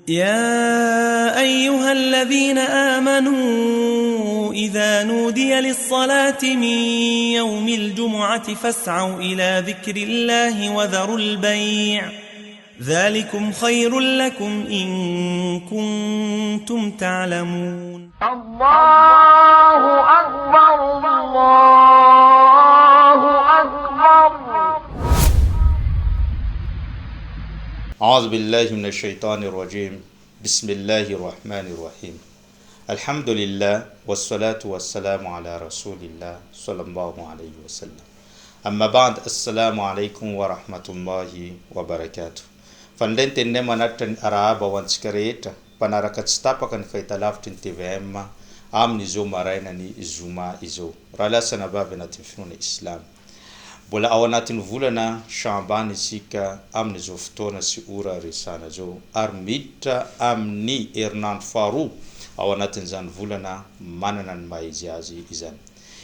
يا أيها الذين آمنوا إذا نودي للصلاة من يوم الجمعة فاسعوا إلى ذكر الله وذروا البيع ذلكم خير لكم إن كنتم تعلمون. الله أكبر الله أكبر. أعوذ بالله من الشيطان الرجيم. بسم الله الرحمن الرحيم. الحمد لله والصلاة والسلام على رسول الله صلى الله عليه وسلم. أما بعد، السلام عليكم ورحمة الله وبركاته. فندنت نما نتن أرابا وانسكريتا panaraka tsy tapaka ny fahitalavitry ny TVM amin'ny izao maraina ny zoma izao. Raha lasana vavy anatin'ny finoana Islam. Mbola ao anatin'ny volana Shaaban isika amin'ny izao fotoana sy ora resana zao, ary miditra amin'ny herinandro faharoa ao anatin'izany volana manana ny maha-izy azy izany.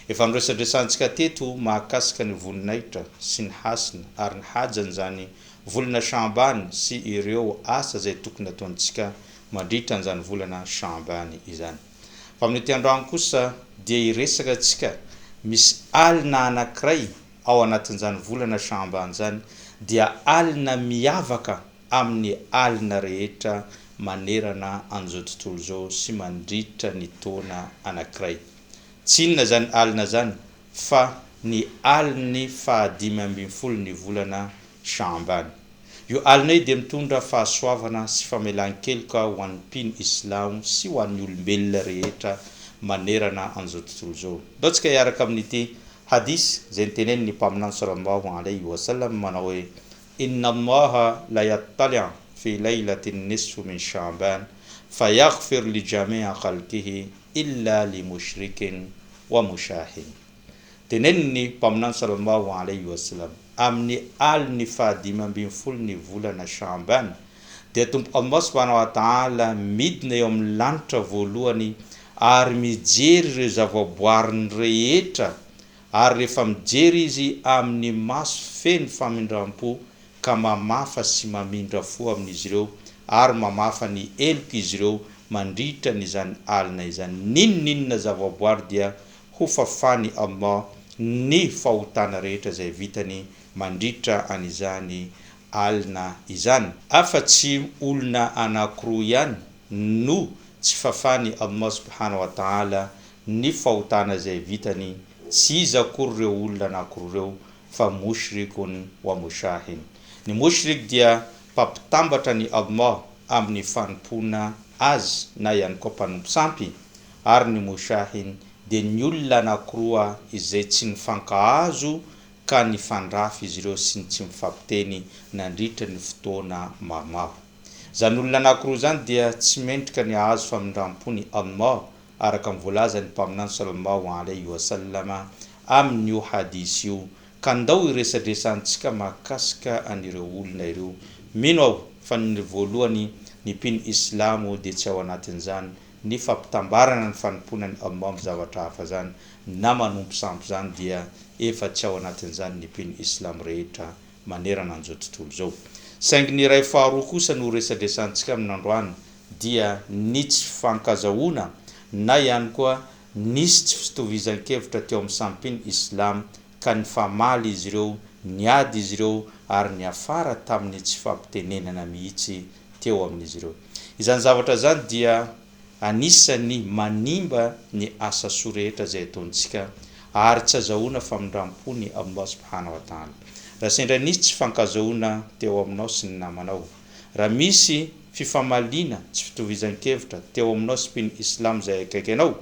Efa niresadresantsika teto mahakasika ny voninahitra sy ny hasina ary ny hajany zany volana Shaaban sy ireo asa zay tokony ataontsika mandritra an'izany volana Shaaban izany. Fa amin'ity androany kosa dia iresaka antsika misy alina anankiray ao anatin'izany volana Shaaban zany, dia alina miavaka amin'ny alina rehetra manerana an'izao tontolo zao sy mandritra ny taona anankiray. Tsy inona zany alina zany fa ny aliny fahadimy ny volana Shaaban. Io alina io dia mitondra fahasoavana sy famelan-keloka ho an'ny mpino Islam sy ho an'ny olombelona rehetra manerana an'izao tontolo zao. Daontsika hiaraka amin'ity hadis zay nitenen'ny mpaminany sallallahu alayhi wa sallam manao hoe: inna allaha la yattali' fi laylatin nisfu min Shaaban fayaghfir li jami'a khalqihi illa li mushrikin wa mushahin. Tenen'ny mpaminany sallallahu alayhi wa sallam amin'ny aliny fahadimy ny volana Shaaban dia tompo Allah subhanahu wa ta'ala midina eo amin'ny lanitra voalohany ary mijery ireo zavaboariny rehetra, ary rehefa mijery izy amin'ny maso feno famindram-po ka mamafa sy mamindra fo amin'izy ireo ary mamafa ny eloka izy ireo mandritra n'izany alina izany. Ninona zavaboary dia ho fafany Allah ny fahotana rehetra zay vitany mandritra an'izany alina izany. Afa-tsy olona anankiroa ihany no tsy fafany Allah subhanahu wa ta'ala ny fahotana zay vitany, tsy izy akory ireo olona anankiroa ireo fa mushrikun wa mushahin. Ny mushrik dia mpampitambatra ny Allah amin'ny fanompona azy na ihany koa mpanompo sampy, ary ny mushahin dia ny olona anankiroa izay tsy nifankahazo ka nifandrafy izy ireo sy tsy mifampiteny nandritra ny fotoana maromaro. Zany olona anankiroa zany dia tsy mendrika ny ahazo famindram-pony Allah, araka ny voalaza ny mpaminany sallallahu alayhi wa sallama amin'io hadisy io. Ka ndao iresadresantsika mahakasika an'ireo olona ireo. Mino aho fa ny voalohany ny mpino Islamo dia tsy ao anatin'izany ny fampitambarana ny fanomponany Allah amin'ny zavatra hafa zany na manompo sampy zany, dia efa tsy ao anatin'izany ny mpino Islam rehetra manerana an'izao tontolo zao. Saingy ny iray faharoa kosa no resadresantsika amin'androany dia ny tsy fankazahoana na ihany koa nisy tsy fitovizan-kevitra teo amin'ny sampino Islam ka ny famaly izy ireo, niady izy ireo ary ny afara tamin'ny tsy fampitenenana mihitsy teo amin'izy ireo. Izany zavatra zany dia anisany manimba ny asa soa rehetra zay ataontsika ary tsy azahoana famindram-pony Allah subhanahu wa ta'ala. Raha sendra nisy tsy fankazahoana teo aminao sy ny namanao, raha misy fifamaliana tsy fitovizan-kevitra teo aminao sy mpino Islam zay akaiky anao,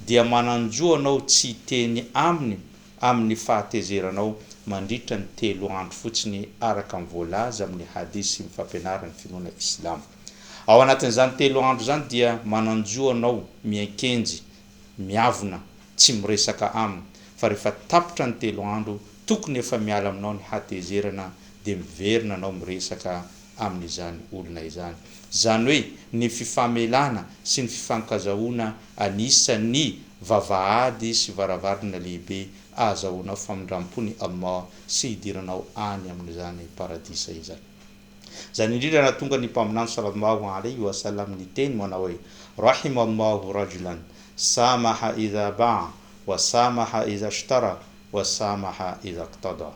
dia mananjo anao tsy teny amin'ny fahatezeranao mandritra ny 3 andro fotsiny araka ny voalaza amin'ny hadisy mifampianaran'ny finoana Islam. Ao anatin'izany 3 andro zany dia mananjo anao miankenjy, miavona, tsy miresaka aminy, fa rehefa tapitra ny 3 andro tokony efa miala aminao ny hatezerana dia miverina anao miresaka amin'izany olona izany. Zany hoe ny fifamelana sy ny fifankazahoana anisan'ny vavahady sy varavarana lehibe azahoanao famindram-pony Allah sy hidiranao any amin'izany paradisa izany. zany indrindra na tonga ny mpaminany sallallahu alayhi wa sallam ny teny manao hoe rahimallahu rajulan samaha idha ba'a wa samaha idha ishtara wa samaha idha iqtada.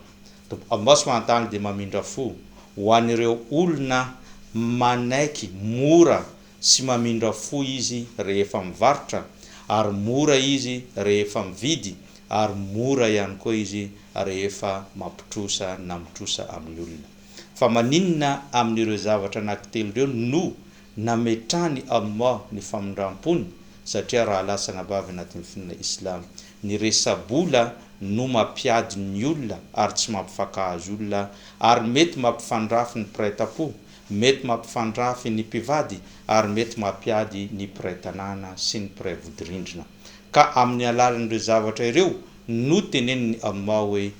Allah subhanahu wa ta'ala de mamindra fo ho an'ireo olona manaiky mora sy mamindra fo izy rehefa mivarotra, ary mora izy rehefa mividy, ary mora ihany koa izy rehefa mampitrosa na mitrosa amin'ny olona. Fa maninona amin'ireo zavatra anankitelo ireo no nametrany Allah ny famindrampony, satria raha lasana bavy anatin'ny finoana Islam ny resabola no mampiady ny olona ary tsy mampifankahazo olona, ary mety mampifandrafy ny mpiray-tam-po, mety mampifandrafy ny mpivady, ary mety mampiady ny mpiray-tanàna sy ny mpiray vodirindrina. Ka amin'ny alalan'ireo zavatra ireo no teneniny Allah hoe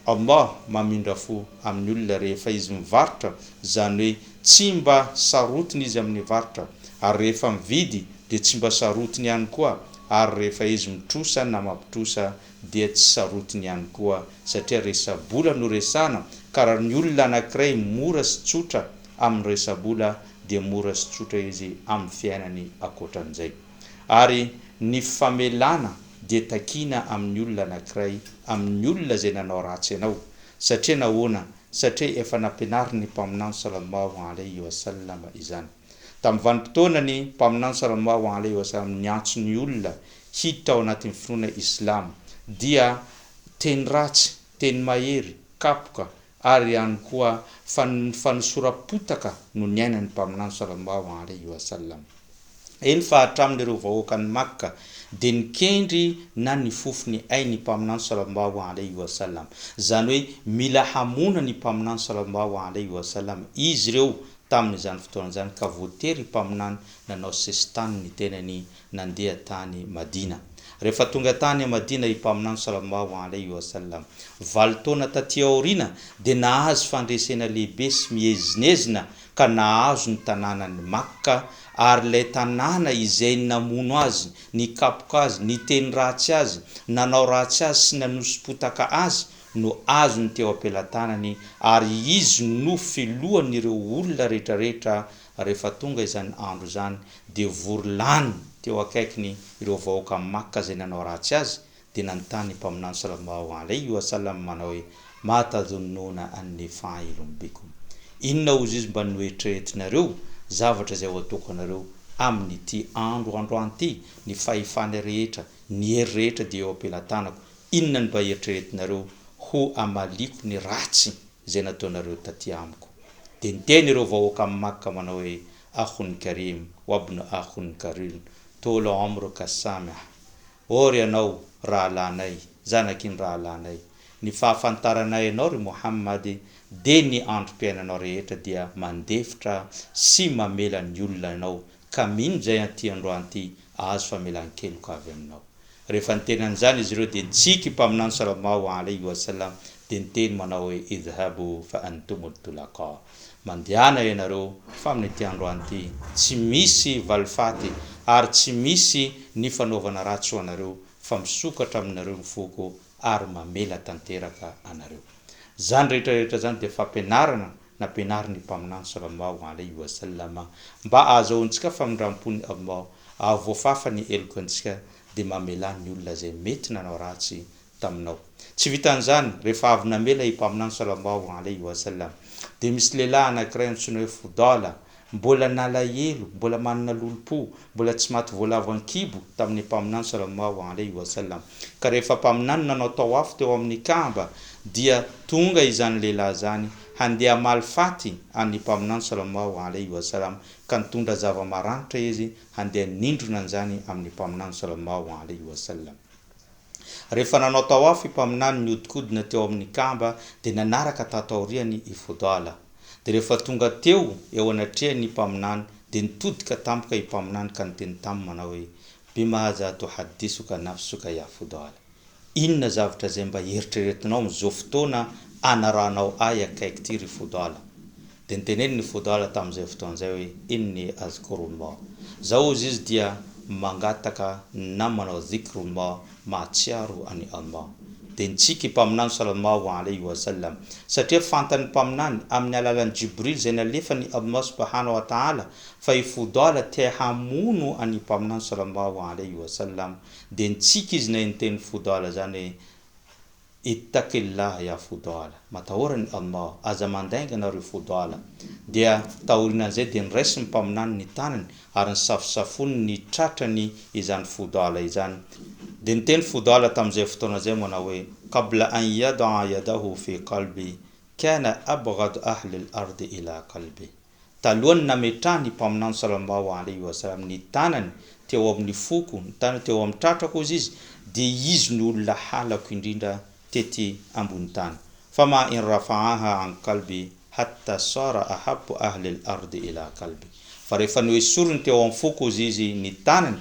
Allah mamindra fo amin'ny olona rehefa izy mivarotra, zany hoe tsy mba sarotiny izy amin'ny varotra, ary rehefa mividy dia tsy mba sarotiny ihany koa, ary rehefa izy mitrosa na mampitrosa dia tsy sarotiny ihany koa, satria resabola no resana. Ka raha ny olona anankiray mora sy tsotra amin'ny resabola dia mora sy tsotra izy amin'ny fiainany akoatran'izay. Ary ny famelana dia takina amin'ny olona anankiray, amin'ny olona zay nanao ratsy ianao. Satria nahoana? Satria efa nampianariny mpaminany sallallahu alayhi wa sallam izany. Tamin'ny vanim-potoanany mpaminany sallallahu alayhi wa sallam niantso ny olona hiditra ao anatin'ny finoana Islam dia teny ratsy, teny mahery, kapoka, ary ihany koa fanosorapotaka no niainany mpaminany sallallahu alayhi wa sallam. Eny fa hatramin'ireo vahoaka ny Makka dia nikendry na ny fofony ainy mpaminany sallallahu alayhi wa sallam, zany hoe mila hamona ny mpaminany sallallahu alayhi wa sallam izy ireo tamin'izany fotoana zany, ka voatery mpaminany nanao sesitany ny tenany nandeha tany Madina. Rehefa tonga tany Madina i mpaminany sallallahu alayhi wa sallam 20 taona taty aoriana dia nahazo fandresena lehibe sy mihezinezina, ka nahazo ny tanànany Makka, ary ilay tanàna izay namono azy, nikapoka azy, niteny ratsy azy, nanao ratsy azy sy nanosipotaka azy no azo ny teo ampelantanany, ary izy no filohan'ireo olona rehetrarehetra rehefa tonga izany andro izany dia vorolany teo akaikiny ireo vahoaka Makka zay nanao ratsy azy, dia nanontany mpaminany sallallahu alayhi wa sallam manao hoe matadhunnuna anni fa'ilun bikum, inona ozy izy mba noeritreretinareo zavatra zay ho ataoko anareo amin'ity androany ty, ny fahefany rehetra, ny hery rehetra dia eo ampelantanako, inona ny mba eritreretinareo ho amaliko ny ratsy zay nataonareo taty amiko. Dia niteny ireo vahoaka Makka manao hoe akhun karim wabnu akhun karim tola amruka samih, ory anao rahalanay, zanakiny rahalanay, ny fahafantaranay anao ry Muhammad dia ny androm-piainanao rehetra dia mandefitra sy mamela ny olona anao, ka mino zay anty androany ty azo famelan-keloka avy aminao. Rehefa niteny an'izany izy ireo dia nitsiky mpaminany sallallahu alayhi wa sallam dia niteny manao hoe idhabu fa antumul tulaqa, mandehana ianareo fa amin'ity androany ty tsy misy valifaty ary tsy misy ny fanaovana ratsy ho anareo, fa misokatra aminareo ny foko ary mamela tanteraka anareo. Zany rehetrarehetra zany dia fampianarana nampianariny mpaminany sallallahu alayhi wa sallam mba ahazoantsika famindrampony Allah, ahavoafafa ny elokantsika dia mamela ny olona zay mety nanao ratsy taminao. Tsy vitan'izany, rehefa avy namela i mpaminany sallallahu alayhi wa sallam dia misy lehilahy anankiray antsoina hoe Fudala, mbola nalahelo, mbola manana lolo-po, mbola tsy maty voalavo an-kibo tamin'ny mpaminany sallallahu alayhi wa sallam. Ka rehefa mpaminany nanao tawaf teo amin'ny Kaaba dia tonga izany lehilahy zany handeha malifaty an'ny mpaminany sallallahu alayhi wa sallam, ka nitondra zava-maranitra izy handeha nindrona an'izany amin'ny mpaminany sallallahu alayhi wa sallam. Rehefa nanao tawaf i mpaminany niodikodina teo amin'ny Kaaba dia nanaraka tataoriany i Fudala. Dia rehefa tonga teo eo anatrehany mpaminany dia nitodika tampoka i mpaminany, ka niteny taminy manao hoe bimaza tuhaddisuka nafsuka ya Fudala, inona zavatra zay mba eritreretinao amin'izao fotoana anaranao ay akaiky ty ry Fudala. Dia niteneny ny Fudala tamin'izay fotoan'izay hoe inni azkurullah, zao izy dia mangataka na manao dhikrullah, mahatsiaro any Allah. dia nitsika mpaminany sallallahu alayhi wa sallam satria fantany mpaminany amin'ny alalan'ny Jibril zay nalefany Allah subhanahu wa ta'ala fa ifodala tia hamono any mpaminany sallallahu alayhi wa sallam dia nitsika izy na enteny fodala zany ittaqillah ya fudala matahorany Allah aza mandaingana nareo fudala dia taorinan'izay dia niraisy ny mpaminany ny tanany ary nisafosafony ny tratrany izany fudala izany dia niteny fudala tamin'izay fotoana zay manao hoe qabla an yada'a yadahu fi qalbi kana abghad ahli al-ardi ila qalbi talohany nametrahany mpaminany sallallahu alayhi wa sallam ny tanany teo amin'ny foko ny tanany teo amin'ny tratrako izy dia izy ny olona halako indrindra tety ambony tany fama in rafa'aha an qalbi hatta sara ahabbu ahli al-ardi ila qalbi fa rehefa noesoriny teo amin'ny foko izy ny tanany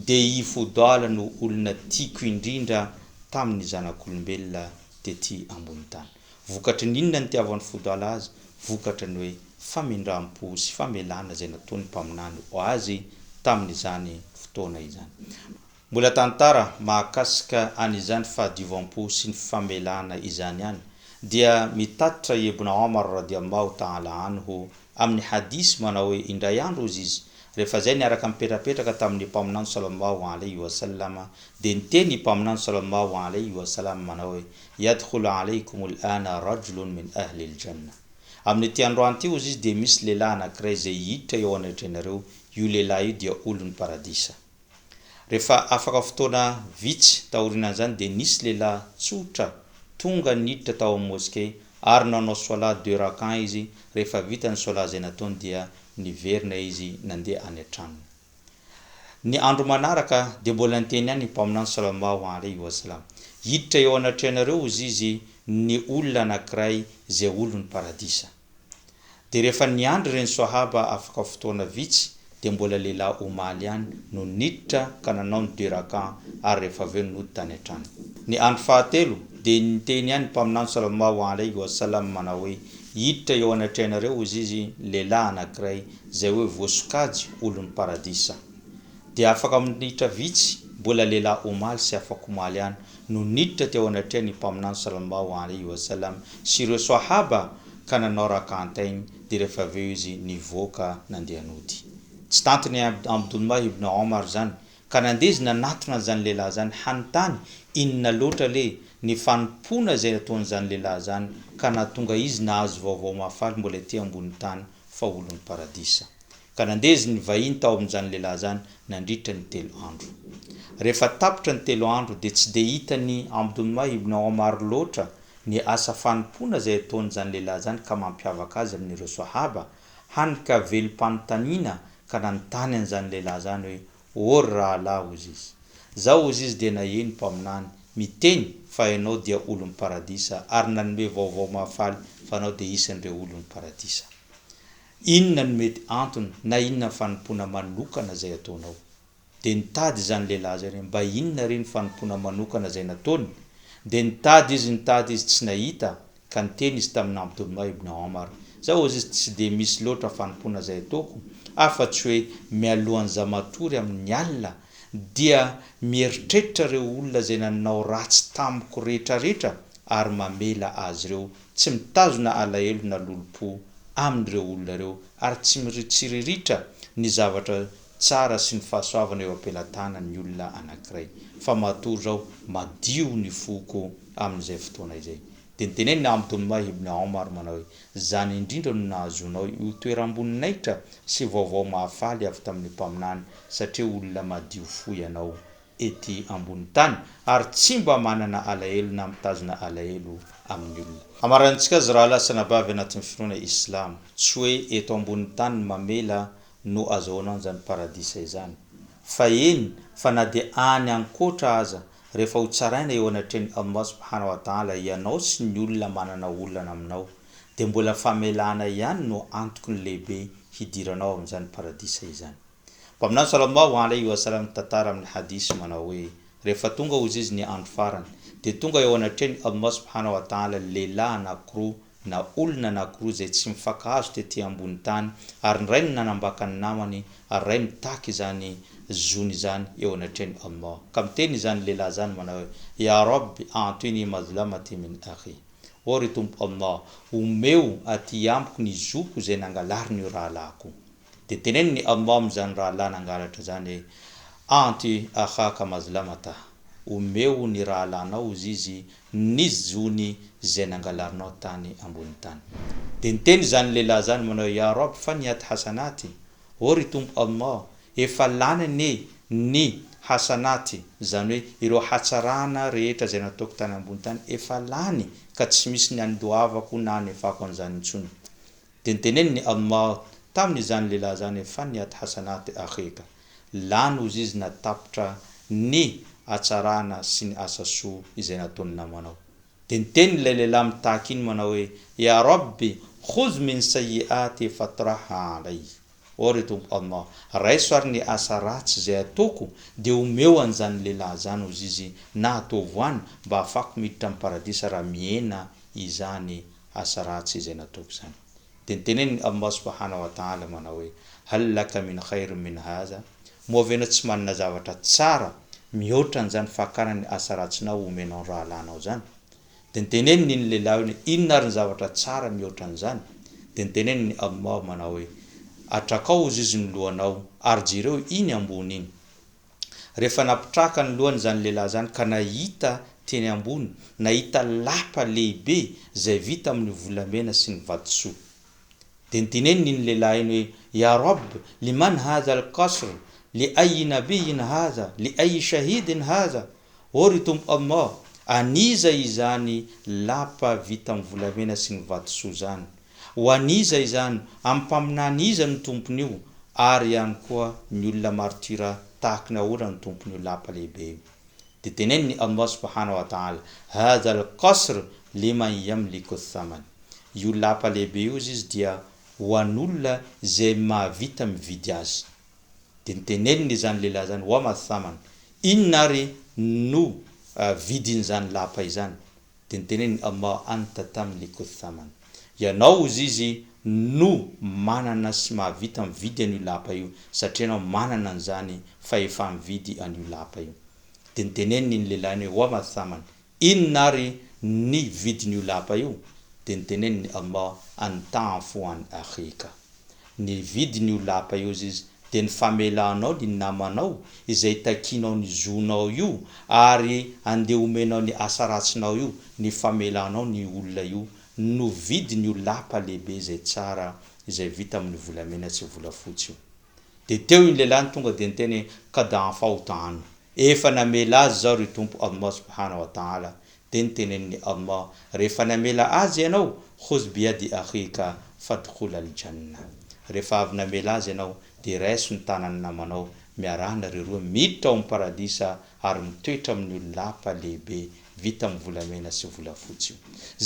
dia ifodala no olona tiako indrindra tamin'ny zanak'olombelona tety ambony tany vokatry ny inona ny tiavan'ny fodala azy vokatry ny hoe famindrampo sy famelana zay nataony mpaminany ho azy tamin'izany fotoana izany mbola tantara mahakasika an'izany fahadiovampo sy ny famelana izany ihany dia mitatitra Ibn Omar radiyallahu ta'ala anhu amin'ny hadisy manao hoe indray andro izy rehefa zay niaraka mipetrapetraka tamin'ny mpaminany sallallahu alayhi wa sallam dia niteny mpaminany sallallahu alayhi wa sallam manao hoe yadkhulu alaykum al-ana rajulun min ahli al-janna amin'ny ty androany ty izy dia misy lehilahy anankiray zay hiditra eo anatrenareo io lehilahy io dia olon'ny paradisa rehefa afaka fotoana vitsy taorinan'izany dia nisy lehilahy tsotra tonga niditra tao amin'ny moskey ary nanao solat 2 rakan izy rehefa vita ny solat zay nataony dia niverina izy nandeha any an-tranony ny andro manaraka dia mbola niteny ihany mpaminany sallallahu alayhi wa sallam hiditra eo anatrenareo izy ny olona anankiray zay olon'ny paradisa dia rehefa niandry reny sahaba afaka fotoana vitsy dia mbola lehilahy omaly ihany no niditra ka nanao ny 2 rakan ary rehefa aveo nody tany an-trano ny andro fahatelo dia niteny ihany mpaminany sallallahu alayhi wa sallam manao hoe hiditra eo anatrenareo izy lehilahy anankiray zay hoe voasokajy olon'ny paradisa dia afaka niditra vitsy mbola lehilahy omaly sy afaka omaly ihany no niditra teo anatrehany mpaminany sallallahu alayhi wa sallam sy ireo sahaba ka nanao rakan-tainy dia rehefa aveo izy nivoaka nandeha nody tsy tantiny Abdullah ibn Omar zany ka nandeha izy nanatona zany lehilahy zany hanontany inona loatra le ny fanompona zay nataon'izany lehilahy zany ka nahatonga izy nahazo vaovao mahafaly mbola ety ambony tany fa olon'ny paradisa ka nandeha izy nivahiny tao amin'izany lehilahy zany nandritra ny 3 andro rehefa tapitra ny 3 andro dia tsy dia hitany Abdullah ibn Omar loatra ny asa fanompona zay ataon'izany lehilahy zany ka mampiavaka azy amin'ireo sahaba hanika velom-panontaniana ka nanontany an'izany lehilahy zany hoe ory rahalahy izy zao izy dia naheno mpaminany miteny fa ianao dia olon'ny paradisa ary nanome vaovao mahafaly fa anao dia isan'ireo olon'ny paradisa inona no mety antony na inona fanompona manokana zay ataonao dia nitady izany lehilahy zay mba inona reny fanompona manokana zay nataony dia nitady izy tsy nahita ka niteny izy tamin'ny Abdullah ibn Omar zao izy tsy dia misy loatra fanompona zay ataoko afa-tsy hoe mialohan'ny zamatory amin'ny alina dia mieritreritra reo olona zay nanao ratsy tamiko rehetrarehetra ary mamela azy ireo tsy mitazona alahelo na lolopo amin'ireo olona reo ary tsy miritsiriritra ny zavatra tsara sy ny fahasoavana eo am-pelantanany olona anankiray fa matory zao madio ny foko amin'izay fotoana izay dia niteneny Abdullah ibn Omar manao hoe zany indrindra no nahazonao io toeram-boninahitra sy vaovao mahafaly avy tamin'ny mpaminany satria olona madio fo ianao ety ambony tany ary tsy mba manana alahelo na mitazona alahelo amin'ny olona amarantsika azy raha lasa nabavy anatin'ny finoana islam tsy hoe eto ambony tany mamela no azahoanao zany paradisa izany fa eny fa na dia any ankoatra aza rehefa ho tsaraina eo anatreny Allah subhanahu wa ta'ala ianao sy ny olona manana olana aminao dia mbola famelana ihany no antokony lehibe hidiranao amin'izany paradisa izany mpaminany sallallahu alayhi wa sallam tantara amin'ny hadisy manao hoe rehefa tonga izy ny andro farany dia tonga eo anatreny Allah subhanahu wa ta'ala lehilahy anankiroa na olona anankiroa zay tsy mifankahazo tetỳ ambony tany ary ny ray ny nanambaka ny namany ary ray mitaky zany zony zany eo anatreny Allah ka miteny zany lehilahy zany manao hoe ya rabbi a'tini mazlamati min akhi o ry tompo Allah omeo aty amiko ny zoko zay nangalary ny rahalahiko de teneny ny Allah am'zany rahalahy nangalatra zany anti akhaka mazlamata omeo ny rahalahinao izy ny zony zay nangalarinao tany ambony tany de niteny zany lehilahy zany manao ya rab faniyat hasanati o ry tompo Allah efa lany ny hasanati zany hoe ireo hatsarana rehetra zay nataoko tany ambony tany efa lany ka tsy misy ny andoavako na nefako an'izany intsony de niteneny ny Allah tamin'izany lehilahy zany faniyat hasanati akhika lany ozy izy natapitra ny atsarana sy ny asa soa izay nataony namanao de niteny lehilahy mitaky iny manao hoe ya rabbi khudh min sayyiati fatraha alay o ry tompo Allah raiso ary ny asa ratsy zay ataoko de omeo an'izany lehilahy zany ozy izy na ataovoany mba afaka miditra amin'ny paradisa raha miena izany asa ratsy izay nataoko zany de niteneny Allah subhanahu wa ta'ala manao hoe hal laka min khair min hadha moavena tsy manana zavatra tsara mihoatra an'izany fahakarany asa ratsinao omenao rahalanao zany de niteneny ny lehilahy hoe inona ary ny zavatra tsara mihoatra an'izany de niteneny ny Allah manao hoe atrakao ozy izy ny lohanao ary jireo iny ambony iny rehefa napitraka ny lohany zany lehilahy zany ka nahita teny ambony nahita lapa lehibe zay vita amin'ny volamena sy ny vatosoa de niteneny ny lehilahy iny hoe ya rabb liman hadha al-qasr li ayi nabiyin hadha li ayi shahidin hadha o ry tompo Allah aniza izany lapa vita amin'ny volamena sy ny vatosoa zany ho aniza izany ampaminany iza ny tompony io ary ihany koa ny olona martira tahaka ny ahoana ny tompony io lapa lehibe de teneny ny Allah subhanahu wa ta'ala hadha al-qasr liman yamliku thaman io lapa lehibe io izy dia ho an'olona zay mahavita mividy azy de niteneny ny zany lehilahy zany wa mathaman inona ary no vidin zany lapa izany de niteneny Allah anta tamliku thaman ianao ozy izy no manana sy mahavita mividy an'io lapa io satria anao manana an'izany fa efa mividy an'io lapa io de niteneny ny lehilahy hoe wa mathaman inona ary ny vidin'io lapa io de niteneny ny Allah antafu an akhika ny vidin'io lapa io izy de ny famelanao ny namanao izay takinao ny zonao io ary andeha omenao ny asa ratsinao io ny famelanao ny olona io no vidin'io lapa lehibe zay tsara izay vita amin'ny volamena sy volafotsy io de teo iny lehilahy tonga de niteny kada fautano efa namela azy zao ry tompo Allah subhanahu wa ta'ala de nitenen'ny Allah rehefa namela azy ianao khudh biyadi akhika fadkhul al-janna rehefa avy namela azy ianao de raiso ny tanany namanao miarahana ry roa miditra ao amin'ny paradisa ary mitoetra amin'ny lapa lehibe vita amin'ny volamena sy volafotsy io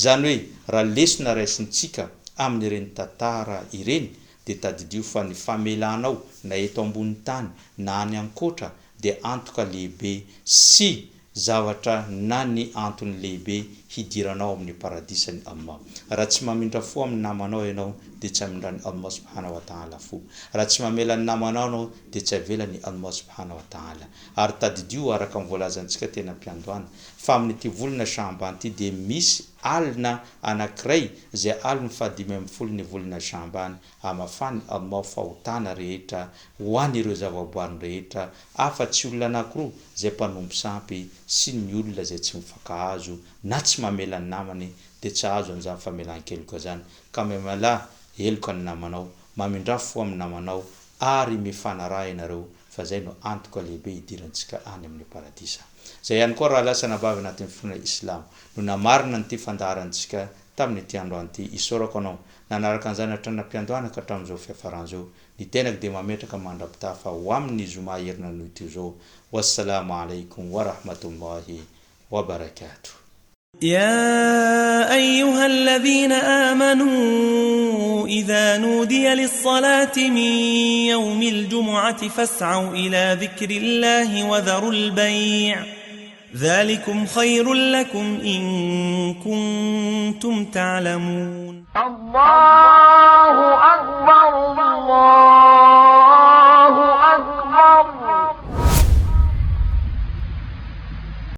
zany hoe raha lesona raisintsika amin'ireny tantara ireny de tadidio fa ny famelanao na eto ambony tany na any ankoatra de antoka lehibe sy zavatra na ny antony lehibe hidiranao amin'ny paradisany Allah raha tsy mamindra fo amin'ny namanao ianao de tsy amindran'ny Allah subhanahu wa ta'ala fo raha tsy mamela ny namanao ianao de tsy avelany Allah subhanahu wa ta'ala ary tadidio araka ny voalazantsika tena mpiandohana fa amin'ity volana Sha'ban ity de misy alina anankiray zay alina 5 ny volana Sha'ban amafany Allah fahotana rehetra ho an'ireo zavaboary rehetra afa-tsy olona anankiroa zay mpanompo sampy sy ny olona zay tsy mifankahazo na tsy mamela ny namany de tsy azo an'izany famelan-keloka zany ka mamela heloka ny namanao mamindra fo amin'ny namanao ary mifanaraha ianareo fa zay no antoka lehibe hidirantsika any amin'ny paradisa zay ihany koa raha lasa nabavy anatin'ny finoana islam no namarina nyity fandaharantsika tamin'ity androany ity isorako anao nanaraka an'izany hatrana mpiandohana ka hatramin'izao fiafaran'izao ny tenako de mametraka mandrapita fa ho amin'ny zoma herinano ity zao wassalamu alaikum wa rahmatullahi wa barakatuh يا أيها الذين آمنوا إذا نودي للصلاة من يوم الجمعة فاسعوا إلى ذكر الله ذلكم خير لكم إن كنتم تعلمون. الله أكبر الله